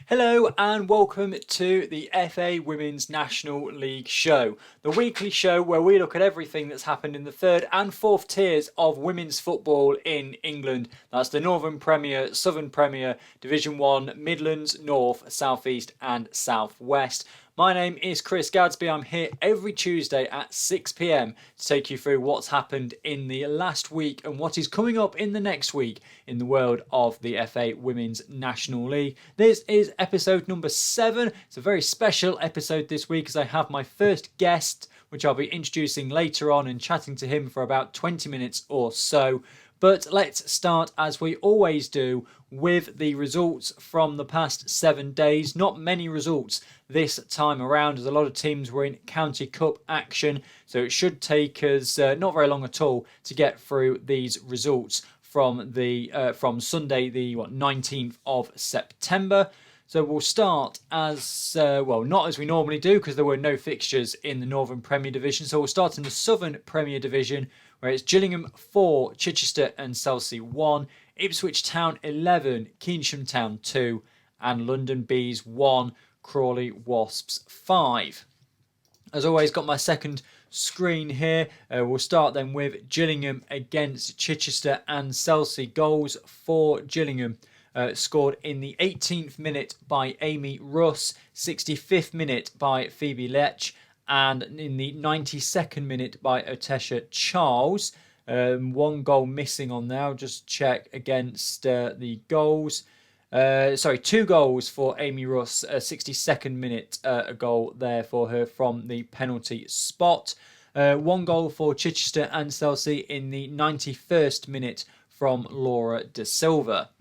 Hello and welcome to the FA Women's National League show, the weekly show where we look at everything that's happened in the third and fourth tiers of women's football in England. That's the Northern Premier, Southern Premier, Division 1, Midlands, North, South East and South West. My name is Chris Gadsby. I'm here every Tuesday at 6 p.m. to take you through what's happened in the last week and what is coming up in the next week in the world of the FA Women's National League. This is episode number 7. It's a very special episode this week as I have my first guest, which I'll be introducing later on and chatting to him for about 20 minutes or so. But let's start, as we always do, with the results from the past 7 days. Not many results this time around, as a lot of teams were in County Cup action, so it should take us not very long at all to get through these results from Sunday, the 19th of September. So we'll start as, not as we normally do, because there were no fixtures in the Northern Premier Division. So we'll start in the Southern Premier Division, where it's Gillingham 4, Chichester and Chelsea 1, Ipswich Town 11, Keynsham Town 2, and London Bees 1, Crawley Wasps 5. As always, got my second screen here. We'll start then with Gillingham against Chichester and Chelsea. Goals for Gillingham scored in the 18th minute by Amy Russ, 65th minute by Phoebe Lech, and in the 92nd minute by Otesha Charles. One goal missing on there. I'll just check against the goals. 2 goals for Amy Russ, 62nd minute, a goal there for her from the penalty spot. 1 goal for Chichester and Chelsea in the 91st minute from Laura De Silva.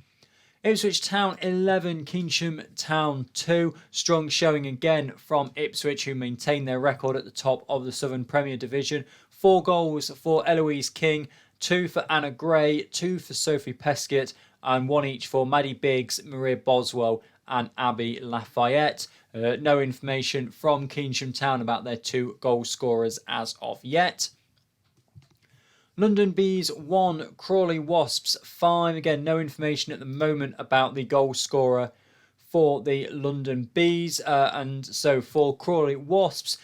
Ipswich Town 11, Keynsham Town 2. Strong showing again from Ipswich, who maintain their record at the top of the Southern Premier Division. 4 goals for Eloise King, 2 for Anna Gray, 2 for Sophie Peskett, and 1 each for Maddie Biggs, Maria Boswell and Abby Lafayette. No information from Keynsham Town about their 2 goal scorers as of yet. London Bees 1, Crawley Wasps 5. Again, no information at the moment about the goal scorer for the London Bees. And so for Crawley Wasps,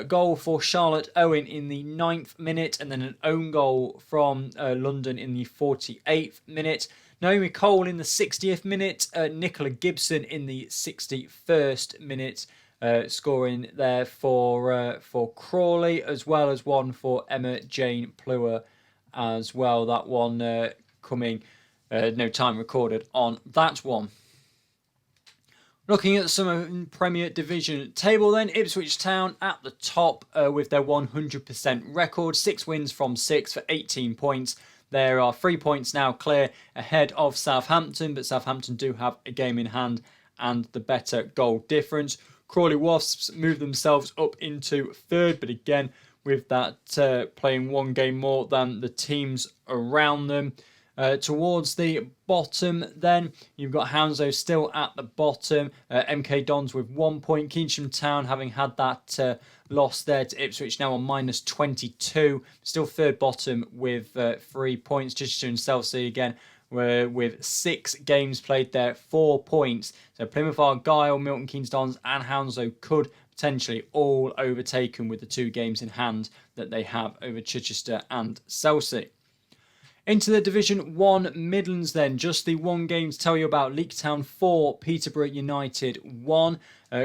goal for Charlotte Owen in the 9th minute, and then an own goal from London in the 48th minute. Naomi Cole in the 60th minute, Nicola Gibson in the 61st minute, scoring there for Crawley, as well as one for Emma Jane Plewer as well. That one coming, no time recorded on that one. Looking at the Southern Premier Division table then, Ipswich Town at the top with their 100% record. 6 wins from 6 for 18 points. There are 3 points now clear ahead of Southampton, but Southampton do have a game in hand and the better goal difference. Crawley Wasps move themselves up into 3rd, but again, with that playing 1 game more than the teams around them. Towards the bottom then, you've got Hounslow still at the bottom. MK Dons with 1 point. Keynsham Town, having had that loss there to Ipswich, now on minus 22. Still 3rd bottom with 3 points. Chichester and Chelsea again with 6 games played there, 4 points. So Plymouth Argyle, Milton Keynes Dons and Hounslow could potentially all overtaken with the 2 games in hand that they have over Chichester and Chelsea. Into the Division 1 Midlands then, just the 1 game to tell you about. Leek Town 4, Peterborough United 1.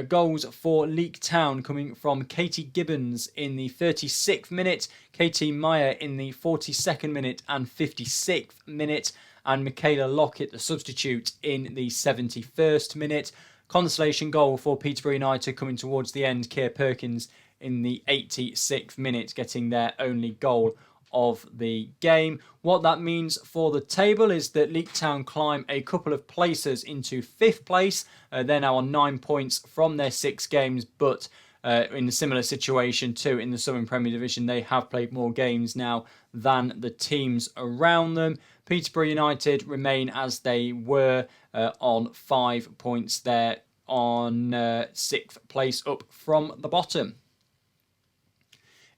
Goals for Leek Town coming from Katie Gibbons in the 36th minute, Katie Meyer in the 42nd minute and 56th minute, and Michaela Lockett, the substitute, in the 71st minute. Consolation goal for Peterborough United coming towards the end, Keir Perkins in the 86th minute, getting their only goal of the game. What that means for the table is that Leek Town climb a couple of places into 5th place. They're now on 9 points from their 6 games, but in a similar situation too in the Southern Premier Division, they have played more games now than the teams around them. Peterborough United remain as they were on 5 points there on 6th place up from the bottom.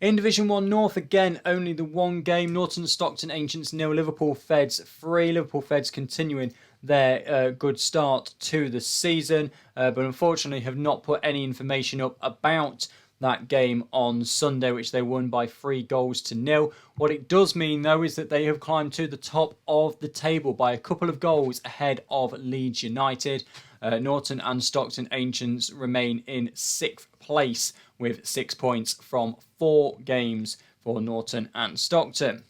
In Division 1 North, again, only the 1 game. Norton Stockton Ancients 0, Liverpool Feds 3. Liverpool Feds continuing their good start to the season, but unfortunately have not put any information up about that game on Sunday, which they won by 3-0. What it does mean, though, is that they have climbed to the top of the table by a couple of goals ahead of Leeds United. Norton and Stockton Ancients remain in 6th place with 6 points from 4 games for Norton and Stockton.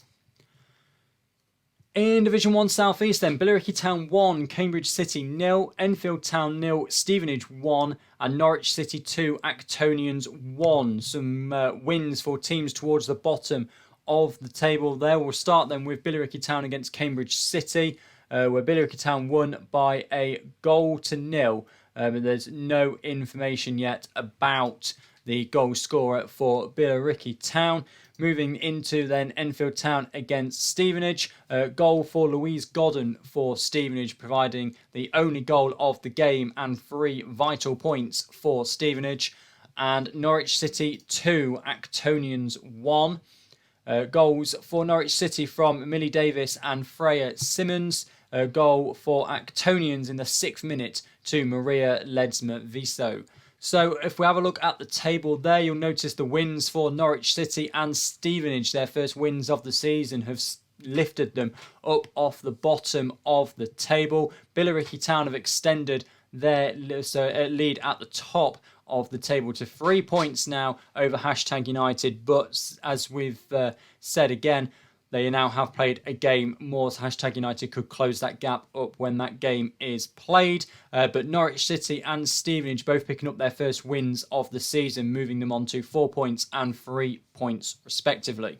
In Division 1 South East then, Billericay Town 1, Cambridge City 0, Enfield Town 0, Stevenage 1 and Norwich City 2, Actonians 1. Some wins for teams towards the bottom of the table there. We'll start then with Billericay Town against Cambridge City, where Billericay Town won by a 0-0. There's no information yet about the goal scorer for Billericay Town. Moving into then Enfield Town against Stevenage. Goal for Louise Godden for Stevenage, providing the only goal of the game and 3 vital points for Stevenage. And Norwich City 2, Actonians 1. Goals for Norwich City from Millie Davis and Freya Simmons. A goal for Actonians in the 6th minute to Maria Ledsma-Viso. So if we have a look at the table there, you'll notice the wins for Norwich City and Stevenage, their first wins of the season, have lifted them up off the bottom of the table. Billericay Town have extended their lead at the top of the table to 3 points now over #United. But as we've said again, they now have played a game more, so #United could close that gap up when that game is played. But Norwich City and Stevenage both picking up their first wins of the season, moving them on to 4 points and 3 points respectively.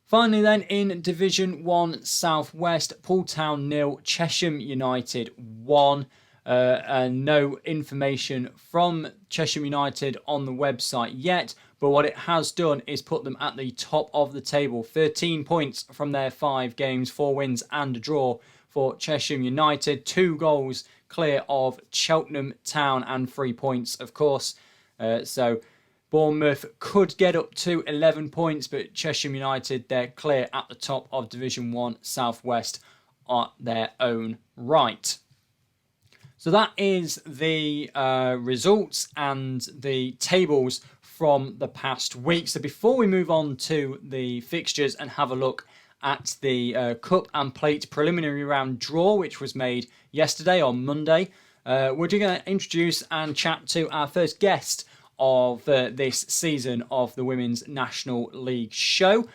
Finally then, in Division 1 South West, Poole Town 0, Chesham United 1. And no information from Chesham United on the website yet, but what it has done is put them at the top of the table. 13 points from their 5 games, 4 wins and a draw for Chesham United. 2 goals clear of Cheltenham Town and 3 points, of course. So Bournemouth could get up to 11 points, but Chesham United, they're clear at the top of Division 1 South West at their own right. So that is the results and the tables from the past week. So before we move on to the fixtures and have a look at the Cup and Plate preliminary round draw, which was made yesterday on Monday, we're going to introduce and chat to our first guest of this season of the Women's National League show.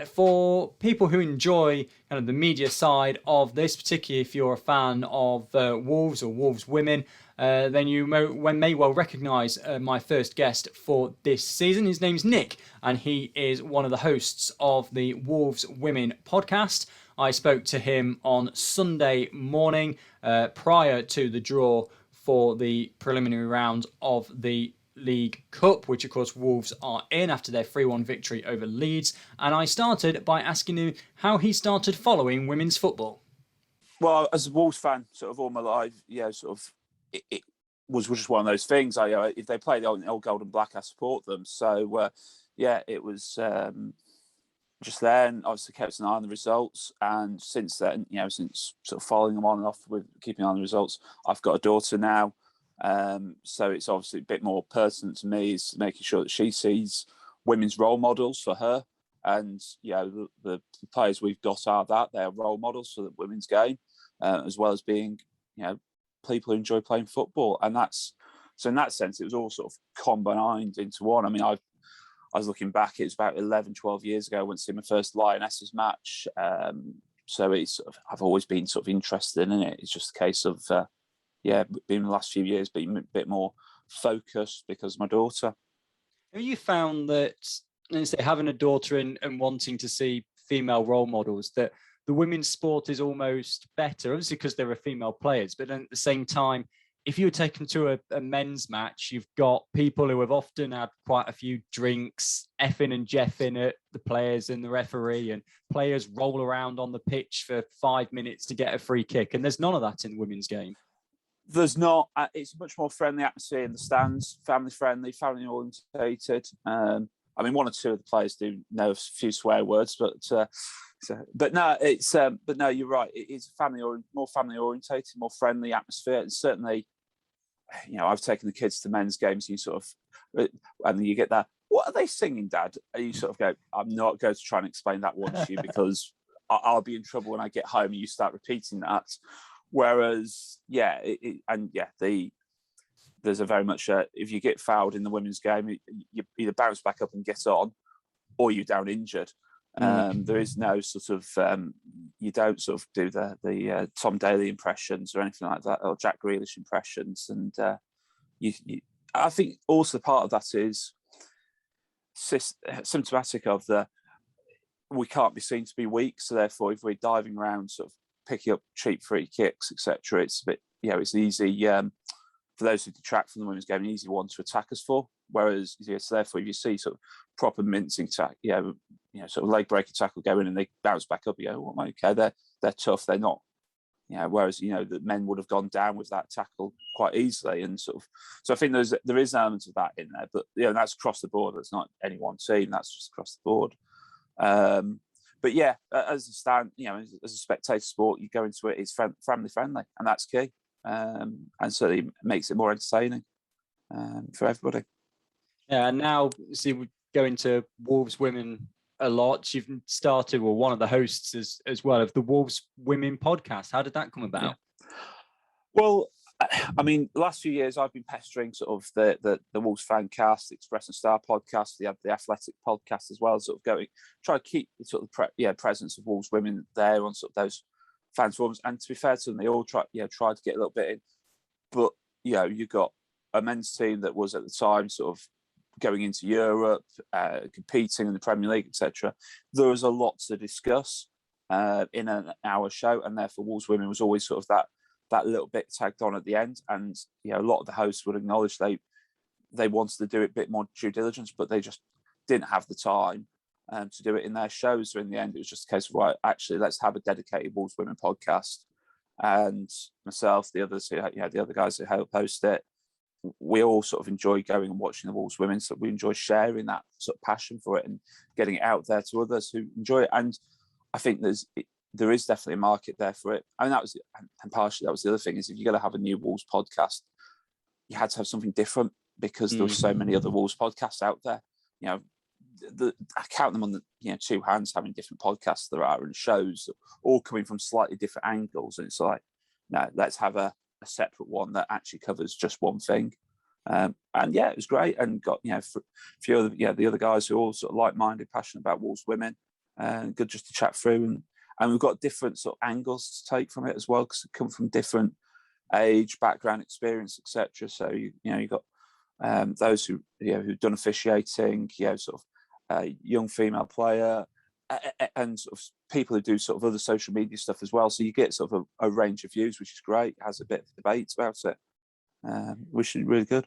For people who enjoy kind of the media side of this, particularly if you're a fan of Wolves or Wolves women, then you may well recognise my first guest for this season. His name's Nick, and he is one of the hosts of the Wolves Women podcast. I spoke to him on Sunday morning prior to the draw for the preliminary round of the League Cup, which of course Wolves are in after their 3-1 victory over Leeds. And I started by asking him how he started following women's football. Well, as a Wolves fan, sort of all my life, it was just one of those things. If they play the old gold and black, I support them. So, it was just there, and obviously kept an eye on the results. And since then, since sort of following them on and off with keeping an eye on the results, I've got a daughter now. So it's obviously a bit more pertinent to me is making sure that she sees women's role models for her. And, the players we've got are that. They're role models for the women's game, as well as being, people who enjoy playing football. And so in that sense, it was all sort of combined into one. I mean, I was looking back, it was about 11, 12 years ago I went to see my first Lionesses match. So it's I've always been sort of interested in it. It's just a case of, been the last few years being a bit more focused because of my daughter. Have you found that, having a daughter and wanting to see female role models, that the women's sport is almost better, obviously because there are female players, but then at the same time, if you were taken to a men's match, you've got people who have often had quite a few drinks, effing and jeffing at the players and the referee, and players roll around on the pitch for 5 minutes to get a free kick, and there's none of that in the women's game. There's not. It's a much more friendly atmosphere in the stands, family friendly, family orientated. I mean, one or two of the players do know a few swear words, but no, but no, you're right. It's more family orientated, more friendly atmosphere, and certainly, I've taken the kids to men's games. You sort of, and you get that. What are they singing, Dad? And you sort of go, I'm not going to try and explain that one to you because I'll be in trouble when I get home and you start repeating that. Whereas, there's a very much if you get fouled in the women's game, you either bounce back up and get on, or you're down injured. There is no sort of you don't sort of do the Tom Daly impressions or anything like that, or Jack Grealish impressions. And I think also part of that is symptomatic of we can't be seen to be weak, so therefore if we're diving around sort of picking up cheap free kicks, etc., it's a bit it's easy for those who detract from the women's game, an easy one to attack us for. Whereas so therefore if you see sort of proper mincing sort of leg breaker tackle go in and they bounce back up, okay, they're tough, they're not, whereas the men would have gone down with that tackle quite easily. And sort of, so I think there is an element of that in there, but that's across the board. It's not any one team, that's just across the board. But as a stand, as a spectator sport, you go into it, it's family friendly, and that's key. And certainly makes it more entertaining for everybody. Yeah, and now see we go into Wolves women a lot. You've started, well, one of the hosts as well of the Wolves Women podcast. How did that come about? Yeah. Well, I mean, the last few years I've been pestering sort of the Wolves fan cast, the Express and Star podcast, the Athletic podcast as well, sort of try to keep the sort of presence of Wolves women there on sort of those fans forums. And to be fair to them, they all tried to get a little bit in. But you got a men's team that was at the time sort of going into Europe, competing in the Premier League, etc. There was a lot to discuss in an hour show, and therefore Wolves Women was always sort of that little bit tagged on at the end. And a lot of the hosts would acknowledge they wanted to do it a bit more due diligence, but they just didn't have the time to do it in their shows. So in the end, it was just a case of, right, actually, let's have a dedicated Wolves Women podcast. And myself, the others, the other guys who help host it, we all sort of enjoy going and watching the Wolves Women. So we enjoy sharing that sort of passion for it and getting it out there to others who enjoy it. And I think there is definitely a market there for it. I mean, partially that was the other thing, is if you're going to have a new Wolves podcast, you had to have something different because there were so many other Wolves podcasts out there. I count them on the two hands how many different podcasts there are and shows, all coming from slightly different angles. And it's like, no, let's have a separate one that actually covers just one thing. And it was great, and got a few other the other guys who are all sort of like-minded, passionate about Wolves women, and good just to chat through. And we've got different sort of angles to take from it as well, because it come from different age, background, experience, etc. So you got those who've done officiating, sort of young female player, and sort of people who do sort of other social media stuff as well. So you get sort of a range of views, which is great. It has a bit of debate about it, which is really good.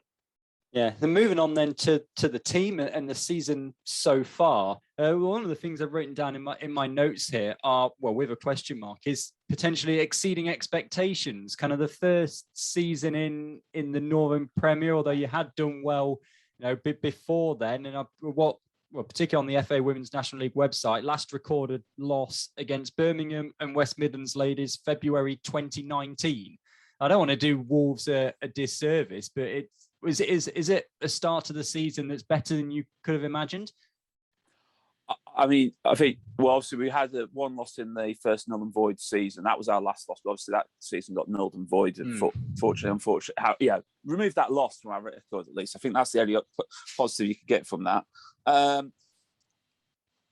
Yeah. Then moving on then to the team and the season so far. One of the things I've written down in my notes here are, well, with a question mark, is potentially exceeding expectations. Kind of the first season in the Northern Premier, although you had done well, before then, and particularly on the FA Women's National League website, last recorded loss against Birmingham and West Midlands ladies, February 2019. I don't want to do Wolves a disservice, but is it a start to the season that's better than you could have imagined? I mean, I think, well, obviously we had one loss in the first null and void season. That was our last loss, but obviously that season got nulled and voided. Unfortunately, remove that loss from our record at least. I think that's the only positive you could get from that. I'm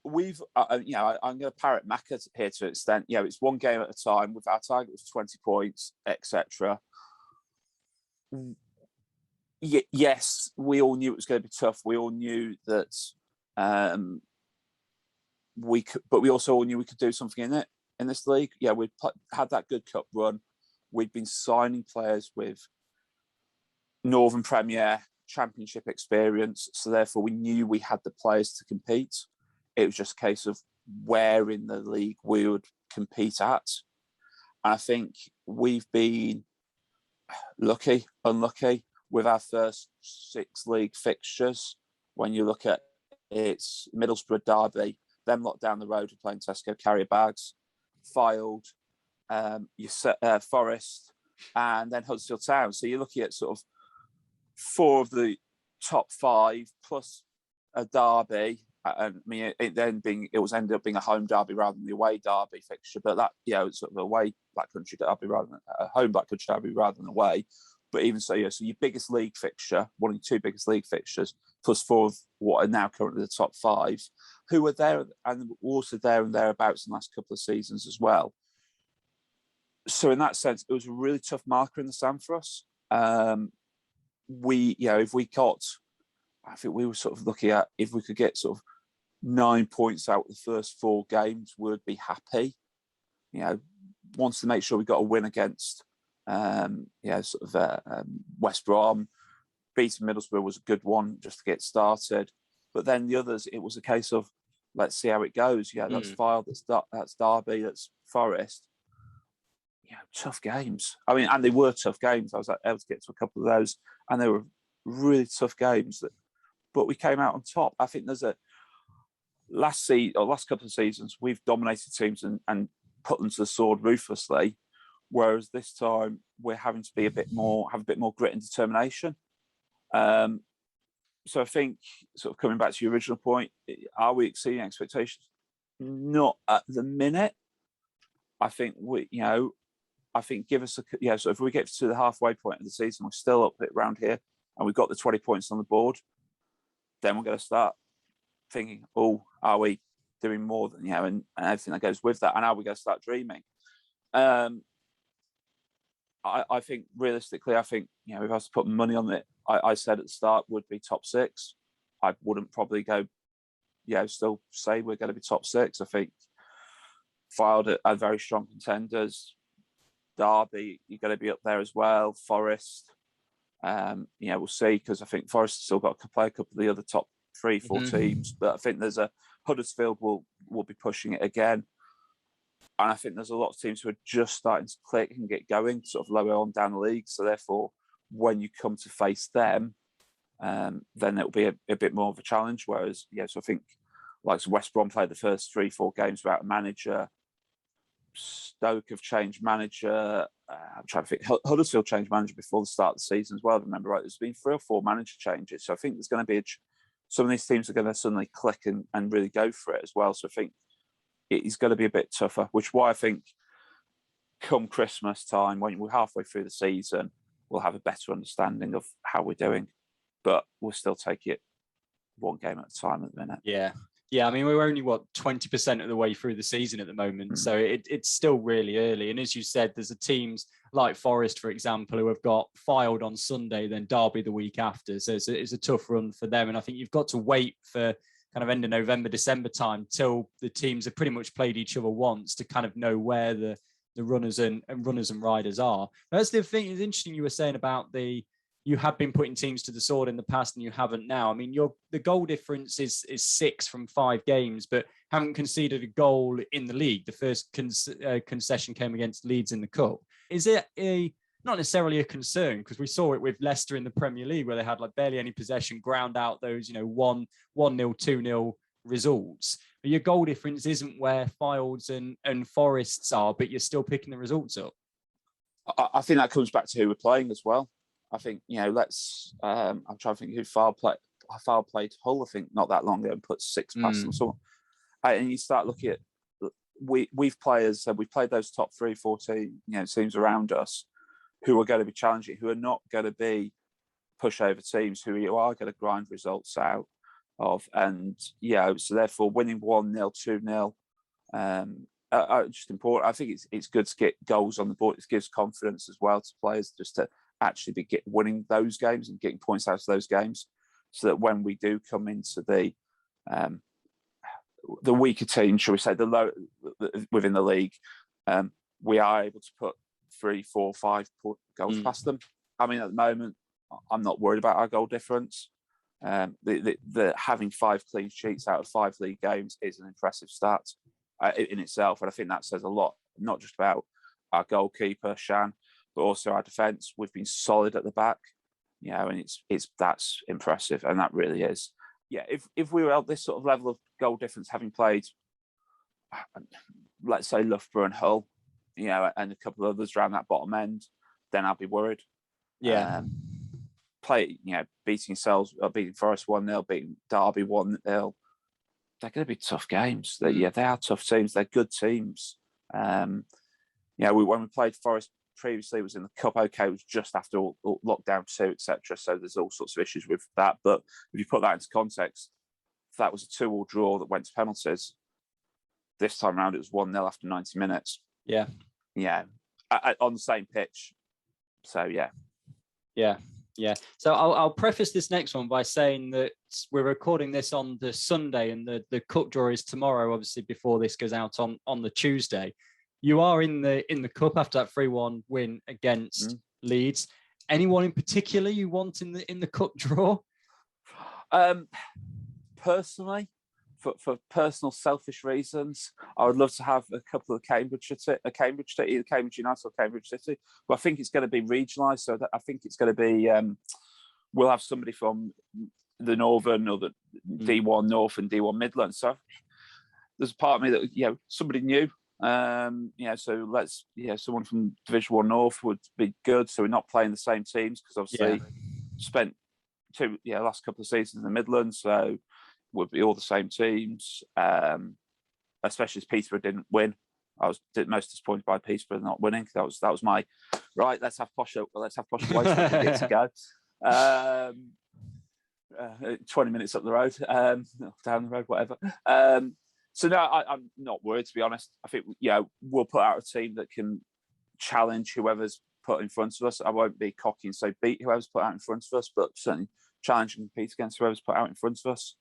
going to parrot Macca here to an extent. It's one game at a time. With our target was 20 points, etc. Yes, we all knew it was going to be tough. We all knew that we could, but we also all knew we could do something in this league. We'd had that good cup run. We'd been signing players with Northern Premier Championship experience, so therefore we knew we had the players to compete. It was just a case of where in the league we would compete at. And I think we've been lucky, unlucky with our first 6 league fixtures. When you look at it's Middlesbrough, Derby, them lot down the road are playing Tesco Carrier Bags, Fylde, Forest, and then Huddersfield Town. So you're looking at sort of 4 of the top 5 plus a derby. And I mean, it was ended up being a home derby rather than the away derby fixture. But that, it's sort of away Black Country derby rather than a home Black Country derby rather than away. But even so, so your biggest league fixture, one of your 2 biggest league fixtures, plus 4 of what are now currently the top 5, who were there and also there and thereabouts in the last couple of seasons as well. So in that sense, it was a really tough marker in the sand for us. If we got, I think we were sort of looking at if we could get sort of 9 points out of the first 4 games, we'd be happy. Wants to make sure we got a win against, West Brom. Beating Middlesbrough was a good one just to get started. But then the others, it was a case of let's see how it goes. That's Fylde, that's Derby, that's Forest. Tough games. I mean, and they were tough games. I was able to get to a couple of those, and they were really tough games. But we came out on top. I think there's a last couple of seasons we've dominated teams and put them to the sword ruthlessly, whereas this time we're having to be have a bit more grit and determination. So I think, sort of coming back to your original point, are we exceeding expectations? Not at the minute. I think give us so if we get to the halfway point of the season, we're still up around here, and we've got the 20 points on the board, then we're going to start thinking, are we doing more than, and everything that goes with that, and are we going to start dreaming? I think realistically, if I was to put money on it, I said at the start would be top 6. I wouldn't probably go, still say we're going to be top 6. I think Fylde are very strong contenders. Derby, you're going to be up there as well. Forest, we'll see, because I think Forest still got to play a couple of the other top 3-4 teams, but I think there's a Huddersfield will be pushing it again, and I think there's a lot of teams who are just starting to click and get going, sort of lower on down the league. So therefore, when you come to face them, then it'll be a bit more of a challenge. Whereas, so I think like West Brom played the first 3-4 games without a manager. Stoke have changed manager. I'm trying to think. Huddersfield changed manager before the start of the season as well. I remember right. There's been 3 or 4 manager changes. So I think there's going to be some of these teams are going to suddenly click and really go for it as well. So I think it is going to be a bit tougher, which is why I think come Christmas time, when we're halfway through the season, we'll have a better understanding of how we're doing. But we'll still take it one game at a time at the minute. Yeah, I mean, we're only, 20% of the way through the season at the moment. So it's still really early. And as you said, there's teams like Forest, for example, who have got Fylde on Sunday, then Derby the week after. So it's a tough run for them. And I think you've got to wait for kind of end of November, December time till the teams have pretty much played each other once to kind of know where the runners and riders are. That's the thing. It's interesting you were saying about you have been putting teams to the sword in the past and you haven't now. I mean, the goal difference is 6 from 5 games, but haven't conceded a goal in the league. The first concession came against Leeds in the Cup. Is it not necessarily a concern? Because we saw it with Leicester in the Premier League, where they had like barely any possession, ground out those 1-0, 2-0 results. But your goal difference isn't where Fylde's and Forest's are, but you're still picking the results up. I think that comes back to who we're playing as well. I think, I'm trying to think who Fylde played Hull, I think, not that long ago, and put 6 past them. So, and you start looking at, we've played those top 3-4 teams around us who are going to be challenging, who are not going to be pushover teams, who are going to grind results out of. And, so therefore winning 1-0, 2-0, just important. I think it's good to get goals on the board. It gives confidence as well to players just to actually be winning those games and getting points out of those games, so that when we do come into the weaker team, shall we say, the low within the league, we are able to put 3, 4, 5 goals past them. I mean, at the moment, I'm not worried about our goal difference. The having 5 clean sheets out of 5 league games is an impressive start in itself, and I think that says a lot, not just about our goalkeeper Shan, but also our defence. We've been solid at the back, and that's impressive, and that really is. if we were at this sort of level of goal difference, having played, let's say Loughborough and Hull, and a couple of others around that bottom end, then I'd be worried. Yeah. Beating yourselves, beating Forest 1-0, beating Derby 1-0. They're going to be tough games. They are tough teams. They're good teams. When we played Forest previously, it was in the cup. Okay, it was just after all lockdown 2, etc. So there's all sorts of issues with that. But if you put that into context, if that was a 2-2 draw that went to penalties, this time around it was 1-0 after 90 minutes. Yeah. On the same pitch. So Yeah. So I'll preface this next one by saying that we're recording this on the Sunday, and the cup draw is tomorrow, obviously, before this goes out on the Tuesday. You are in the cup after that 3-1 win against Leeds. Anyone in particular you want in the cup draw? Personally, for personal selfish reasons, I would love to have a couple of Cambridge City, either Cambridge United or Cambridge City. But I think it's going to be regionalised, so that I think it's going to be we'll have somebody from the Northern or the D1 North and D1 Midlands. So there's a part of me that somebody new. So let's someone from Division 1 North would be good. So we're not playing the same teams, because obviously spent last couple of seasons in the Midlands, so would be all the same teams, especially as Peterborough didn't win. I was most disappointed by Peterborough not winning. That was my right. Let's have posh away to go. 20 minutes up the road, down the road, whatever. So no, I'm not worried, to be honest. I think we'll put out a team that can challenge whoever's put in front of us. I won't be cocky and say beat whoever's put out in front of us, but certainly challenge and compete against whoever's put out in front of us.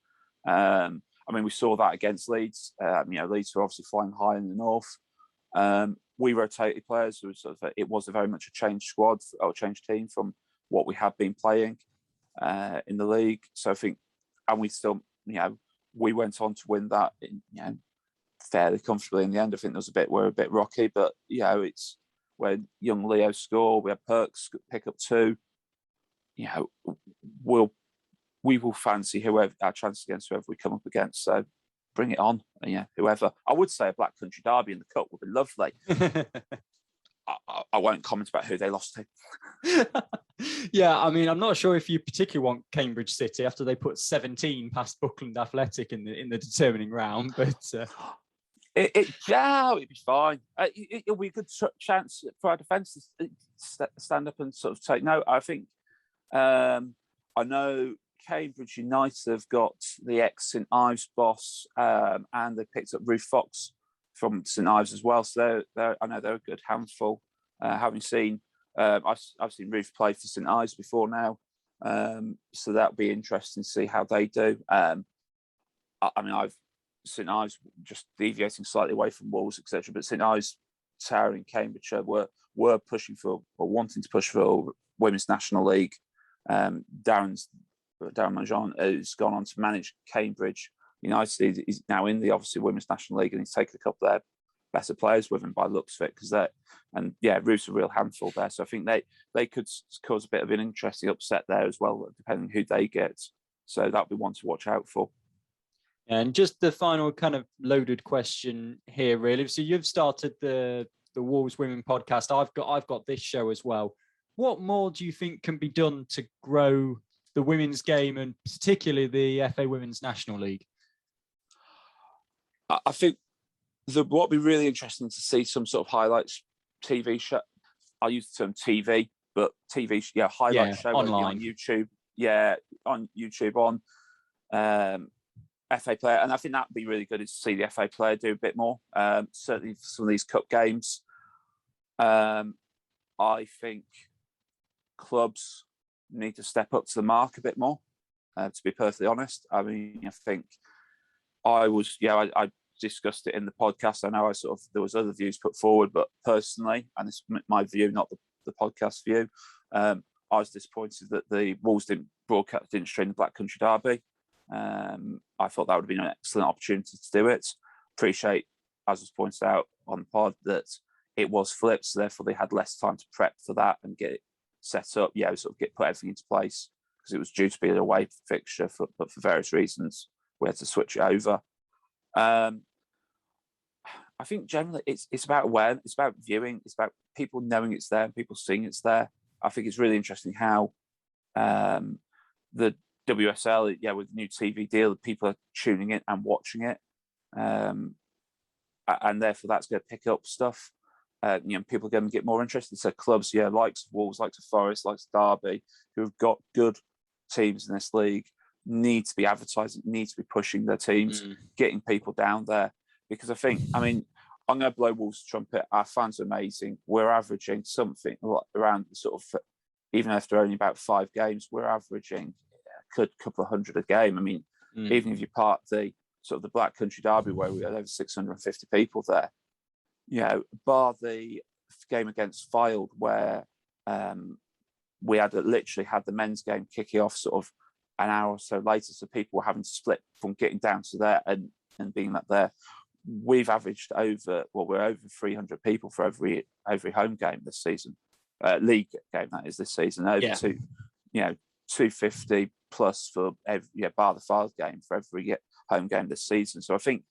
We saw that against Leeds. Leeds were obviously flying high in the north. We rotated players. It was very much a changed squad or changed team from what we had been playing in the league. So I think, and we still, we went on to win that fairly comfortably in the end. I think we're a bit rocky, but it's when young Leo scored, we had Perks pick up 2. We will fancy whoever our chances against whoever we come up against. So bring it on. Whoever. I would say a Black Country derby in the cup would be lovely. I won't comment about who they lost to. I'm not sure if you particularly want Cambridge City after they put 17 past Buckland Athletic in the determining round, but it'd be fine. It'll be a good chance for our defence to stand up and sort of take note. I think I know Cambridge United have got the ex-St Ives boss, and they picked up Ruth Fox from St Ives as well. So I know they're a good handful. Having seen, I've seen Ruth play for St Ives before now, so that'll be interesting to see how they do. St Ives, just deviating slightly away from Wolves, etc. But St Ives, Tower in Cambridgeshire were pushing for or wanting to push for Women's National League. Darren Manjon has gone on to manage Cambridge United. He's now in the obviously Women's National League, and he's taken a couple of their better players with him by looks of it, Ruth's a real handful there. So I think they could cause a bit of an interesting upset there as well, depending who they get. So that'll be one to watch out for. And just the final kind of loaded question here, really. So you've started the Wolves Women podcast. I've got this show as well. What more do you think can be done to grow the women's game, and particularly the FA Women's National League? I think what would be really interesting to see some sort of highlights TV show. I use the term TV, but TV, highlight show online on YouTube. On YouTube on FA player, and I think that'd be really good is to see the FA player do a bit more. Certainly for some of these cup games. I think clubs need to step up to the mark a bit more. To be perfectly honest, I think I discussed it in the podcast. I know there was other views put forward, but personally, and this is my view, not the podcast view, I was disappointed that the Wolves didn't stream the Black Country Derby. I thought that would have been an excellent opportunity to do it. Appreciate, as was pointed out on the pod, that it was flipped, so therefore they had less time to prep for that and get it set up. Put everything into place. because it was due to be an away fixture, but for various reasons we had to switch it over. I think generally it's about awareness, it's about viewing, it's about people knowing it's there and people seeing it's there. I think it's really interesting how the WSL, with the new TV deal, people are tuning in and watching it, and therefore that's going to pick up stuff. People are going to get more interested. So clubs, likes of Wolves, likes of Forest, likes of Derby, who have got good teams in this league, need to be advertising, need to be pushing their teams, getting people down there. Because I'm going to blow Wolves' trumpet. Our fans are amazing. We're averaging something around sort of, even after only about 5 games, we're averaging a couple of hundred a game. Even if you part the sort of the Black Country Derby where we had over 650 people there, bar the game against Fylde where we had literally had the men's game kicking off sort of an hour or so later, so people were having to split from getting down to there and being up there. We've averaged we're over 300 people for every home game this season, league game that is this season. Over 250 plus for every bar the Fylde game for every home game this season. So I think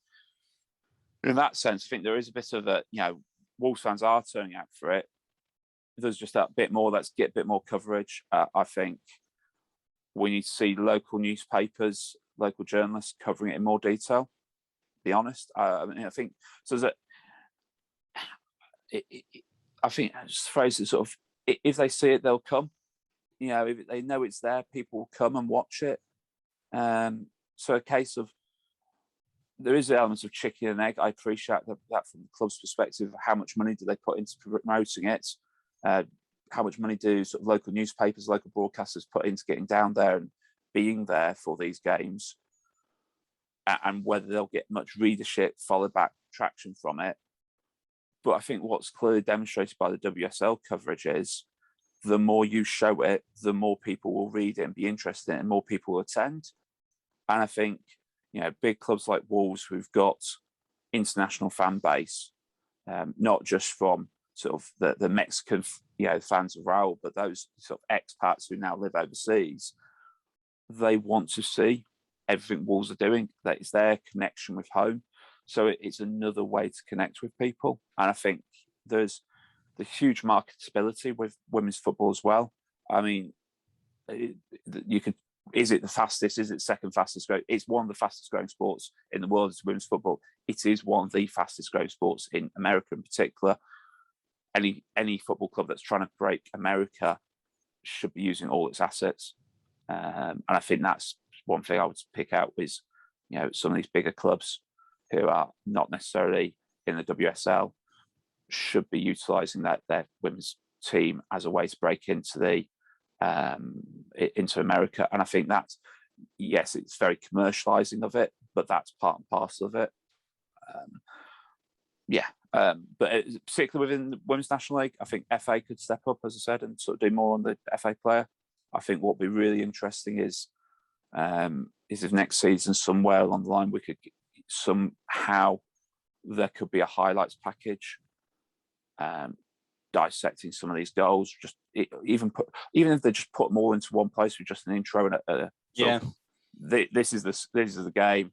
in that sense, I think there is a bit of a Wolves fans are turning out for it. There's just that bit more. Let's get a bit more coverage. I think we need to see local newspapers, local journalists covering it in more detail. Be honest, I think so. That I think just the phrase is sort of, if they see it, they'll come. If they know it's there, people will come and watch it. So a case of there is elements of chicken and egg. I appreciate that from the club's perspective. How much money do they put into promoting it? How much money do sort of local newspapers, local broadcasters put into getting down there and being there for these games? And whether they'll get much readership, follow back traction from it. But I think what's clearly demonstrated by the WSL coverage is the more you show it, the more people will read it and be interested in it, and more people will attend. And I think, big clubs like Wolves, who've got international fan base, not just from sort of the Mexican, fans of Raul, but those sort of expats who now live overseas, they want to see everything Wolves are doing. That is their connection with home. So it's another way to connect with people. And I think there's the huge marketability with women's football as well. Is it the fastest? Is it second fastest growing? It's one of the fastest growing sports in the world is women's football. It is one of the fastest growing sports in America in particular. Any football club that's trying to break America should be using all its assets. And I think that's one thing I would pick out is, some of these bigger clubs who are not necessarily in the WSL should be utilising their women's team as a way to break into into America. And I think that's, yes, it's very commercialising of it, but that's part and parcel of it. But particularly within the Women's National League, I think FA could step up, as I said, and sort of do more on the FA player. I think what would be really interesting is if next season somewhere along the line we could somehow there could be a highlights package dissecting some of these goals. Just even if they just put them all into one place with just an intro and this is the game.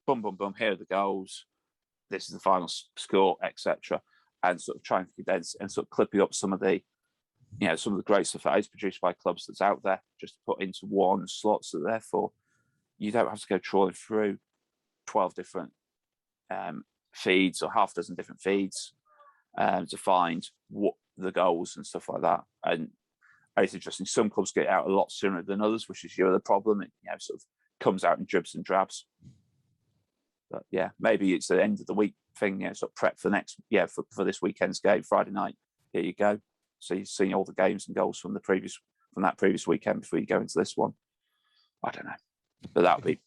Boom, boom, boom. Here are the goals. This is the final score, etc. And sort of trying to condense and sort of clipping up some of the great stuff that is produced by clubs that's out there, just to put into one slot. So therefore, you don't have to go trawling through 12 different feeds or half a dozen different feeds to find what the goals and stuff like that. And it's interesting. Some clubs get out a lot sooner than others, which is your other problem. It sort of comes out in dribs and drabs. But yeah, maybe it's the end of the week thing. Sort of prep for next for this weekend's game, Friday night. Here you go. So you've seen all the games and goals from that previous weekend before you go into this one. I don't know, but that'll be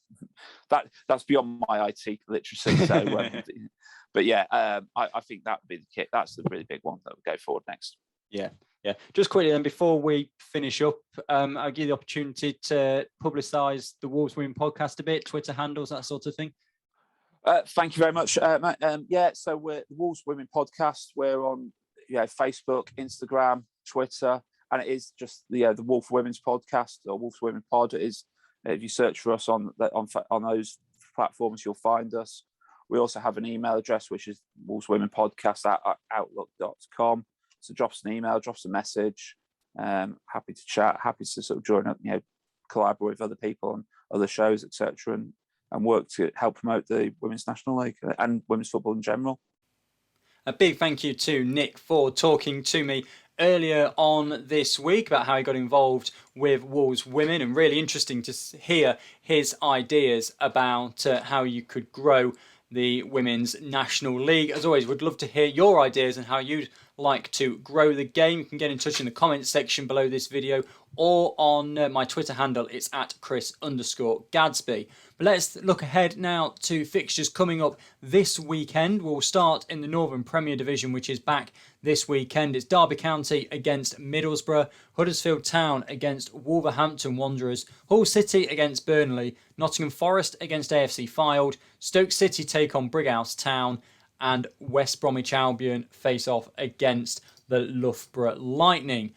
that's beyond my IT literacy. So, but yeah, I think that would be the kit. That's the really big one that will go forward next. Yeah. Just quickly, then, before we finish up, I'll give you the opportunity to publicise the Wolves Women podcast a bit, Twitter handles, that sort of thing. Thank you very much, Matt. So we're the Wolves Women podcast. We're on Facebook, Instagram, Twitter, and it is just the Wolf Women's podcast or Wolf Women Pod. It is, if you search for us on those platforms, you'll find us. We also have an email address, which is wolveswomenpodcast@outlook.com. So drop us an email, drop us a message. Happy to chat, happy to sort of join up, collaborate with other people on other shows, etc., and work to help promote the Women's National League and women's football in general. A big thank you to Nick for talking to me earlier on this week about how he got involved with Wolves Women, and really interesting to hear his ideas about how you could grow the Women's National League. As always, would love to hear your ideas and how you'd like to grow the game. You can get in touch in the comments section below this video or on my Twitter handle. It's at Chris_Gadsby. But let's look ahead now to fixtures coming up this weekend. We'll start in the Northern Premier Division, which is back this weekend. It's Derby County against Middlesbrough, Huddersfield Town against Wolverhampton Wanderers, Hull City against Burnley, Nottingham Forest against AFC Fylde, Stoke City take on Brighouse Town, and West Bromwich Albion face off against the Loughborough Lightning.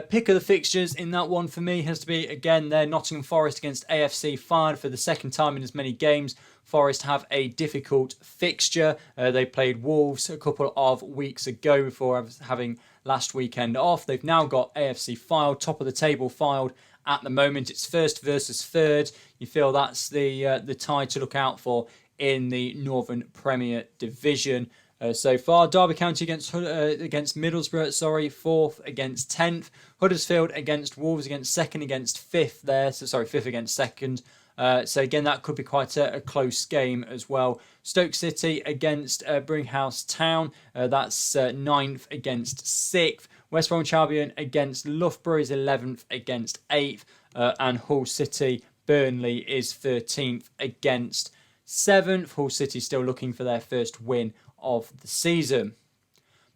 Pick of the fixtures in that one for me has to be, again, there, Nottingham Forest against AFC Fylde for the second time in as many games. Forest have a difficult fixture. They played Wolves a couple of weeks ago before having last weekend off. They've now got AFC Fylde, top of the table Fylde at the moment. It's first versus third. You feel that's the tie to look out for in the Northern Premier Division. So far, Derby County against Middlesbrough, fourth against 10th. Huddersfield against Wolves against second against fifth there. Fifth against second. So again, that could be quite a close game as well. Stoke City against Brighouse Town. That's ninth against sixth. West Bromwich Albion against Loughborough is 11th against 8th. And Hull City Burnley is 13th against 7th. Hull City still looking for their first win of the season.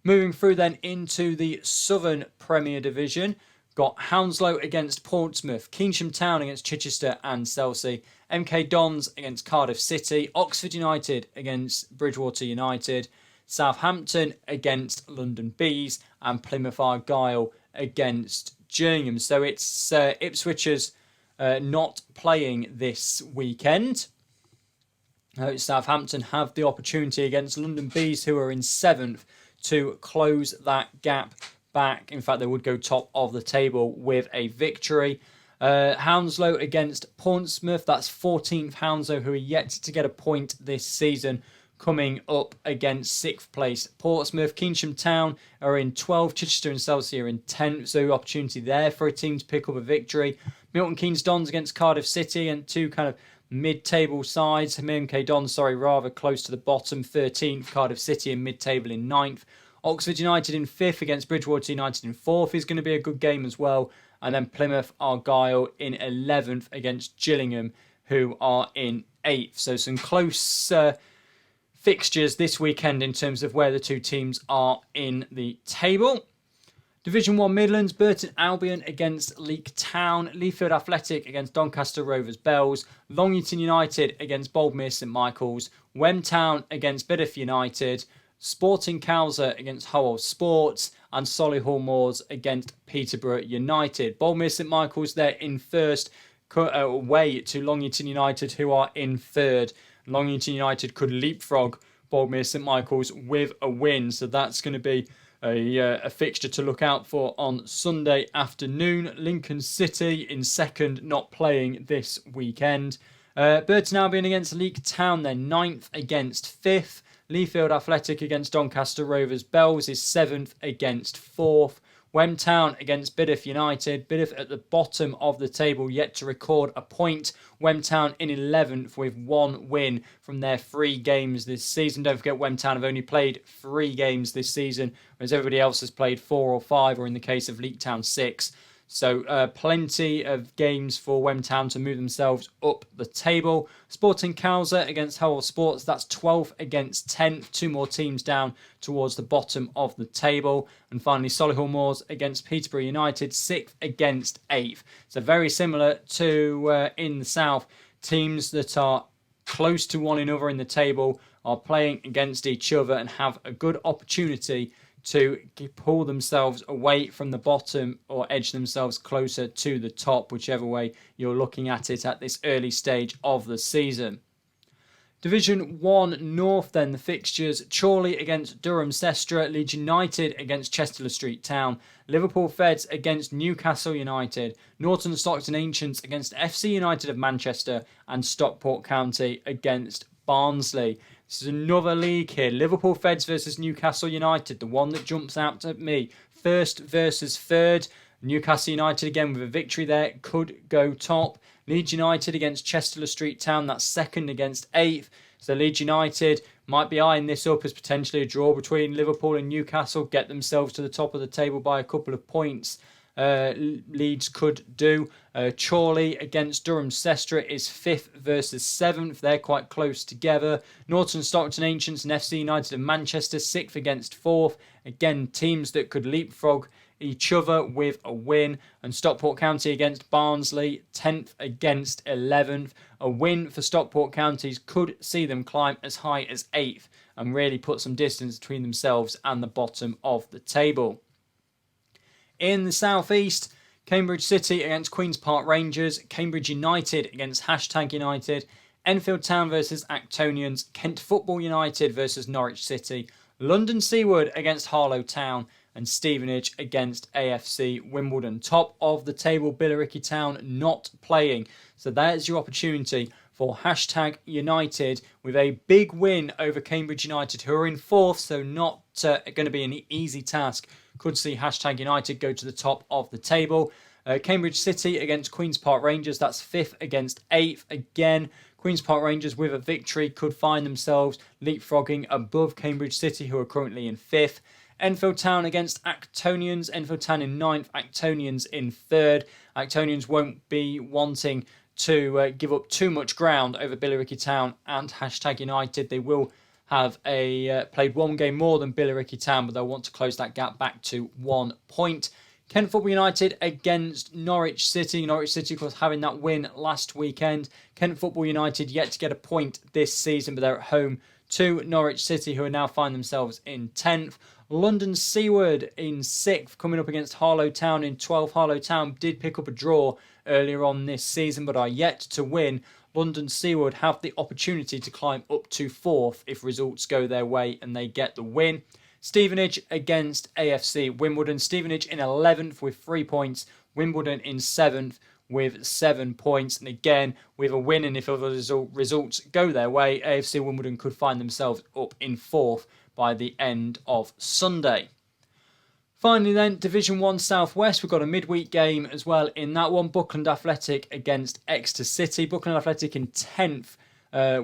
Moving through then into the Southern Premier Division, got Hounslow against Portsmouth, Keynsham Town against Chichester and Chelsea, MK Dons against Cardiff City, Oxford United against Bridgewater United, Southampton against London Bees, and Plymouth Argyle against Gillingham. So it's Ipswichers not playing this weekend. Southampton have the opportunity against London Bees, who are in 7th, to close that gap back. In fact, they would go top of the table with a victory. Hounslow against Portsmouth. That's 14th Hounslow, who are yet to get a point this season, coming up against 6th place Portsmouth. Keynsham Town are in 12th. Chichester and Chelsea are in 10th. So opportunity there for a team to pick up a victory. Milton Keynes Dons against Cardiff City, and two kind of mid-table sides. MK Dons, rather close to the bottom, 13th. Cardiff City in mid-table in 9th. Oxford United in 5th against Bridgewater United in 4th is going to be a good game as well. And then Plymouth Argyle in 11th against Gillingham, who are in 8th. So some close fixtures this weekend in terms of where the two teams are in the table. Division 1 Midlands, Burton Albion against Leek Town, Leafield Athletic against Doncaster Rovers Bells, Longington United against Boldmere St Michael's, Wem Town against Biddeford United, Sporting Cowser against Hull Sports, and Solihull Moors against Peterborough United. Boldmere St Michael's, they're in first, away to Longington United, who are in third. Longington United could leapfrog Boldmere St Michael's with a win, so that's going to be a fixture to look out for on Sunday afternoon. Lincoln City in second, not playing this weekend. Burton Albion against Leek Town, they're 9th against 5th. Leafield Athletic against Doncaster Rovers Bells is 7th against 4th. Wem Town against Biddeford United. Biddeford at the bottom of the table, yet to record a point. Wem Town in 11th with one win from their 3 games this season. Don't forget, Wem Town have only played 3 games this season, whereas everybody else has played 4 or 5, or in the case of Leek Town, 6. So plenty of games for Wem Town to move themselves up the table. Sporting Cowser against Hull Sports, that's 12th against 10th. 2 more teams down towards the bottom of the table. And finally, Solihull Moors against Peterborough United, 6th against 8th. So very similar to in the south, teams that are close to one another in the table are playing against each other and have a good opportunity to pull themselves away from the bottom or edge themselves closer to the top, whichever way you're looking at it at this early stage of the season. Division 1 North then, the fixtures: Chorley against Durham Sestra, Leeds United against Chester Street Town, Liverpool Feds against Newcastle United, Norton Stockton Ancients against FC United of Manchester, and Stockport County against Barnsley. This is another league here. Liverpool Feds versus Newcastle United, the one that jumps out at me. First versus third. Newcastle United again with a victory there could go top. Leeds United against Chester Street Town, that's second against 8th. So Leeds United might be eyeing this up as potentially a draw between Liverpool and Newcastle, get themselves to the top of the table by a couple of points. Leeds could do. Chorley against Durham Sestra is 5th versus 7th. They're quite close together. Norton Stockton Ancients and FC United of Manchester 6th against 4th. Again, teams that could leapfrog each other with a win. And Stockport County against Barnsley 10th against 11th. A win for Stockport Counties could see them climb as high as 8th and really put some distance between themselves and the bottom of the table. In the southeast, Cambridge City against Queen's Park Rangers, Cambridge United against #United, Enfield Town versus Actonians, Kent Football United versus Norwich City, London Seaward against Harlow Town, and Stevenage against AFC Wimbledon. Top of the table, Billericay Town not playing. So there's your opportunity for #United with a big win over Cambridge United, who are in 4th, so not going to be an easy task. Could see #United go to the top of the table. Cambridge City against Queen's Park Rangers, that's 5th against 8th. Again, Queen's Park Rangers with a victory could find themselves leapfrogging above Cambridge City, who are currently in 5th. Enfield Town against Actonians, Enfield Town in 9th, Actonians in 3rd. Actonians won't be wanting to give up too much ground over Billericay Town and #United. They will have played one game more than Billericay Town, but they'll want to close that gap back to 1 point. Kent Football United against Norwich City. Norwich City, of course, having that win last weekend. Kent Football United yet to get a point this season, but they're at home to Norwich City, who are now find themselves in 10th. London Seaward in 6th, coming up against Harlow Town in 12th. Harlow Town did pick up a draw earlier on this season, but are yet to win. London Seaward have the opportunity to climb up to 4th if results go their way and they get the win. Stevenage against AFC Wimbledon. Stevenage in 11th with 3 points. Wimbledon in 7th with 7 points. And again, with a win, and if other results go their way, AFC Wimbledon could find themselves up in 4th by the end of Sunday. Finally then, Division 1 South West, we've got a midweek game as well in that one. Buckland Athletic against Exeter City. Buckland Athletic in 10th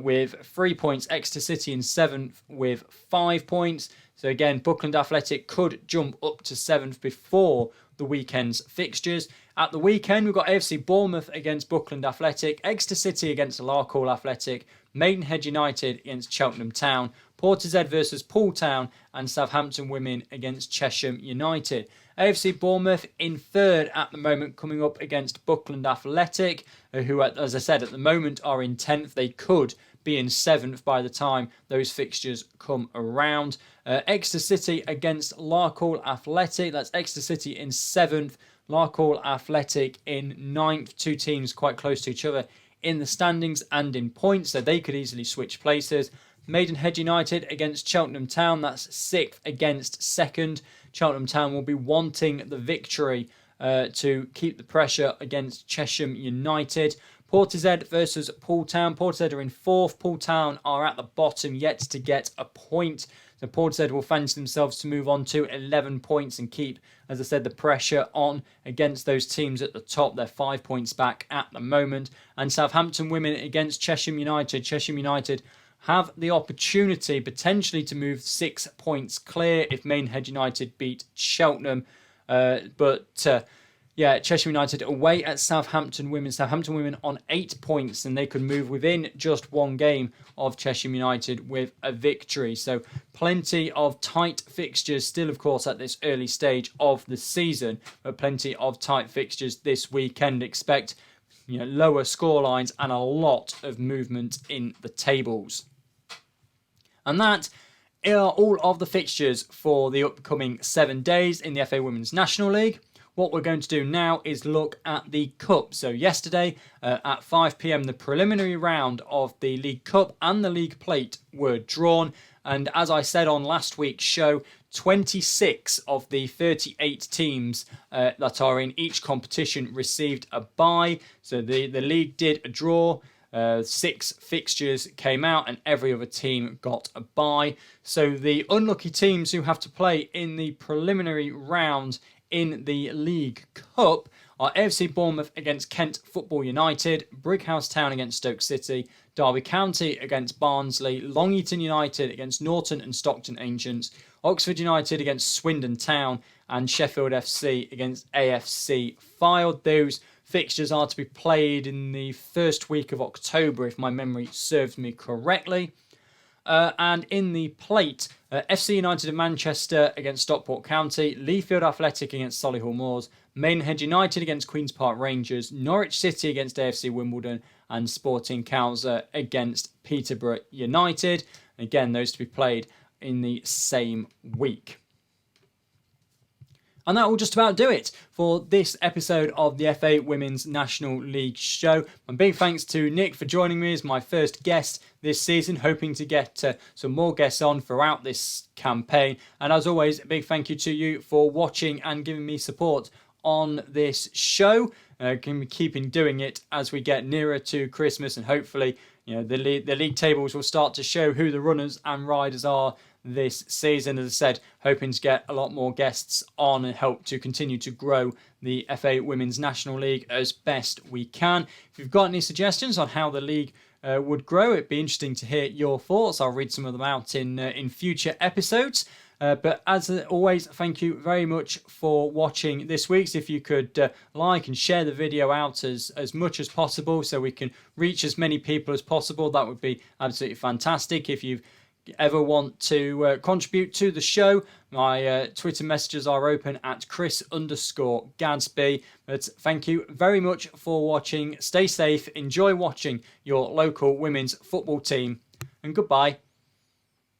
with 3 points. Exeter City in 7th with 5 points. So again, Buckland Athletic could jump up to 7th before the weekend's fixtures. At the weekend, we've got AFC Bournemouth against Buckland Athletic, Exeter City against Larkhall Athletic, Maidenhead United against Cheltenham Town, Portishead versus Poole Town, and Southampton Women against Chesham United. AFC Bournemouth in 3rd at the moment, coming up against Buckland Athletic, who, as I said, at the moment are in 10th. They could be in 7th by the time those fixtures come around. Exeter City against Larkhall Athletic. That's Exeter City in 7th, Larkhall Athletic in 9th. Two teams quite close to each other in the standings and in points, so they could easily switch places. Maidenhead United against Cheltenham Town. That's 6th against 2nd. Cheltenham Town will be wanting the victory to keep the pressure against Chesham United. Portishead versus Poole Town. Portishead are in 4th. Poole Town are at the bottom, yet to get a point. So Portishead will fancy themselves to move on to 11 points and keep, as I said, the pressure on against those teams at the top. They're 5 points back at the moment. And Southampton Women against Chesham United. Chesham United have the opportunity potentially to move 6 points clear if Maidenhead United beat Cheltenham. Chesham United away at Southampton Women. Southampton Women on 8 points, and they could move within just one game of Chesham United with a victory. So plenty of tight fixtures still, of course, at this early stage of the season, but plenty of tight fixtures this weekend. Expect lower scorelines and a lot of movement in the tables. And that are all of the fixtures for the upcoming 7 days in the FA Women's National League. What we're going to do now is look at the Cup. So yesterday at 5 p.m, the preliminary round of the League Cup and the League Plate were drawn. And as I said on last week's show, 26 of the 38 teams that are in each competition received a bye. So the league did a draw. 6 fixtures came out and every other team got a bye. So the unlucky teams who have to play in the preliminary round in the League Cup are AFC Bournemouth against Kent Football United, Brighouse Town against Stoke City, Derby County against Barnsley, Long Eaton United against Norton and Stockton Ancients, Oxford United against Swindon Town, and Sheffield FC against AFC Fylde. Those fixtures are to be played in the first week of October, if my memory serves me correctly. And in the plate, FC United of Manchester against Stockport County, Leafield Athletic against Solihull Moors, Maidenhead United against Queen's Park Rangers, Norwich City against AFC Wimbledon, and Sporting Cowser against Peterborough United. Again, those to be played in the same week. And that will just about do it for this episode of the FA Women's National League show. And big thanks to Nick for joining me as my first guest this season, hoping to get some more guests on throughout this campaign. And as always, a big thank you to you for watching and giving me support on this show. Can be keeping doing it as we get nearer to Christmas, and hopefully, the league tables will start to show who the runners and riders are this season. As I said, hoping to get a lot more guests on and help to continue to grow the FA Women's National League as best we can. If you've got any suggestions on how the league would grow, it'd be interesting to hear your thoughts. I'll read some of them out in future episodes. But as always, thank you very much for watching this week's. If you could like and share the video out as much as possible so we can reach as many people as possible, that would be absolutely fantastic. If you've ever want to contribute to the show, my Twitter messages are open at Chris_Gadsby. But thank you very much for watching. Stay safe, enjoy watching your local women's football team, and goodbye.